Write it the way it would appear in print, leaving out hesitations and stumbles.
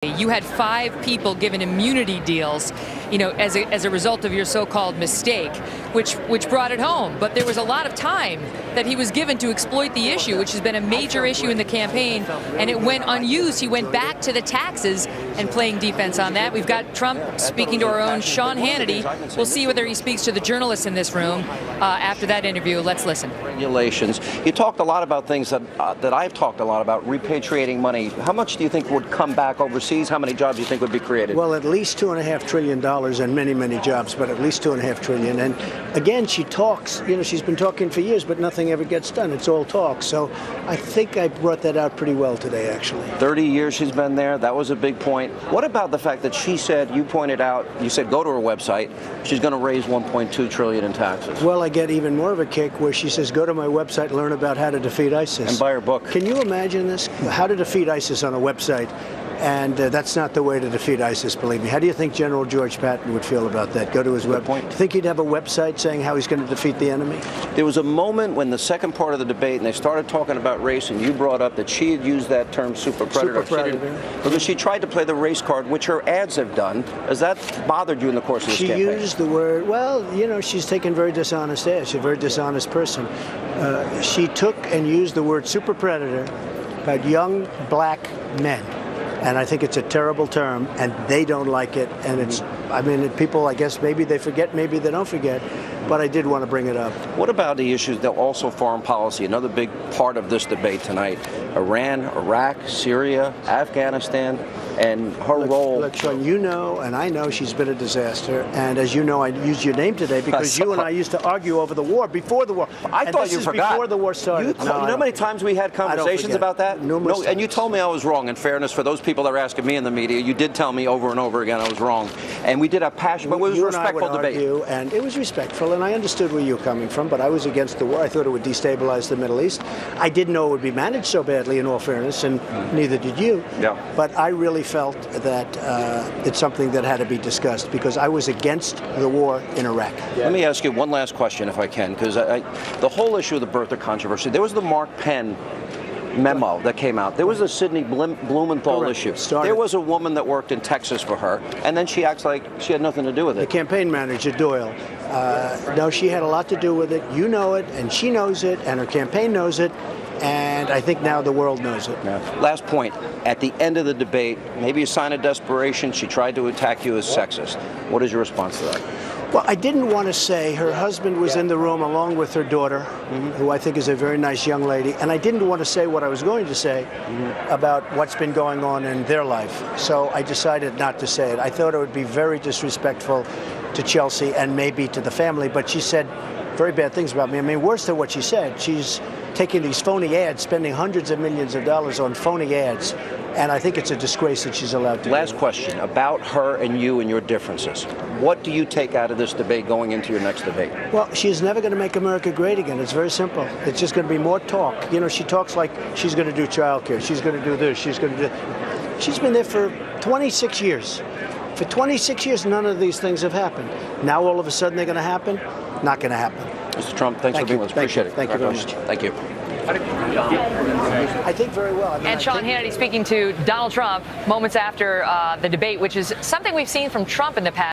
You had 5 people given immunity deals, as a result of your so-called mistake, which brought it home. But there was a lot of time that he was given to exploit the issue, which has been a major issue in the campaign, and it went unused. He went back to the taxes and playing defense on that. We've got Trump speaking to our own Sean Hannity. We'll see whether he speaks to the journalists in this room after that interview. Let's listen. Regulations. You talked a lot about things that I've talked a lot about, repatriating money. How much do you think would come back overseas? How many jobs do you think would be created? Well, at least $2.5 trillion and many, many jobs, but at least $2.5 trillion. And again, she talks, she's been talking for years, but nothing ever gets done. It's all talk. So I think I brought that out pretty well today, actually. 30 years she's been there. That was a big point. What about the fact that she said, you pointed out, you said go to her website, she's going to raise $1.2 trillion in taxes? Well, I get even more of a kick where she says, go to my website and learn about how to defeat ISIS. And buy her book. Can you imagine this? How to defeat ISIS on a website? And that's not the way to defeat ISIS, believe me. How do you think General George Patton would feel about that? Go to his website. Do you think he'd have a website saying how he's going to defeat the enemy? There was a moment when the second part of the debate, and they started talking about race, and you brought up that she had used that term super predator. Because she tried to play the race card, which her ads have done. Has that bothered you in the course of this campaign? She used the word, well, she's taken very dishonest ads. She's a very dishonest person. She took and used the word super predator about young black men. And I think it's a terrible term, and they don't like it. And people, I guess, maybe they forget, maybe they don't forget. But I did want to bring it up. What about the issues that also foreign policy? Another big part of this debate tonight: Iran, Iraq, Syria, Afghanistan, and her role. Look, Sean, and I know she's been a disaster. And as you know, I used your name today because you and I used to argue over the war before the war. I thought you forgot. Before the war started. You know how many times we had conversations about that? Numerous times. And you told me I was wrong. In fairness, for those people that are asking me in the media, you did tell me over and over again I was wrong. And we did have passion, but it was a respectful debate. And it was respectful, and I understood where you were coming from, but I was against the war. I thought it would destabilize the Middle East. I didn't know it would be managed so badly, in all fairness, and neither did you. Yeah. But I really felt that it's something that had to be discussed because I was against the war in Iraq. Yeah. Let me ask you one last question, if I can, because the whole issue of the birther controversy, there was the Mark Penn memo that came out. There was a Sidney Blumenthal issue. There was a woman that worked in Texas for her, and then she acts like she had nothing to do with it. The campaign manager, Doyle. No, she had a lot to do with it. You know it, and she knows it, and her campaign knows it, and I think now the world knows it. Yeah. Last point. At the end of the debate, maybe a sign of desperation, she tried to attack you as sexist. What is your response to that? Well, I didn't want to say her husband was in the room along with her daughter, who I think is a very nice young lady, and I didn't want to say what I was going to say about what's been going on in their life. So I decided not to say it. I thought it would be very disrespectful to Chelsea and maybe to the family, but she said very bad things about me. I mean, worse than what she said. She's taking these phony ads, spending hundreds of millions of dollars on phony ads, and I think it's a disgrace that she's allowed to do. Last question about her and you and your differences. What do you take out of this debate going into your next debate? Well, she's never going to make America great again. It's very simple. It's just going to be more talk. She talks like she's going to do childcare. She's going to do this. She's going to do. She's been there for 26 years. For 26 years, none of these things have happened. Now, all of a sudden, they're going to happen? Not going to happen. Mr. Trump, thanks for being with us. Appreciate it. Thank you very much. Thank you. I think very well. And Sean Hannity speaking to Donald Trump moments after the debate, which is something we've seen from Trump in the past.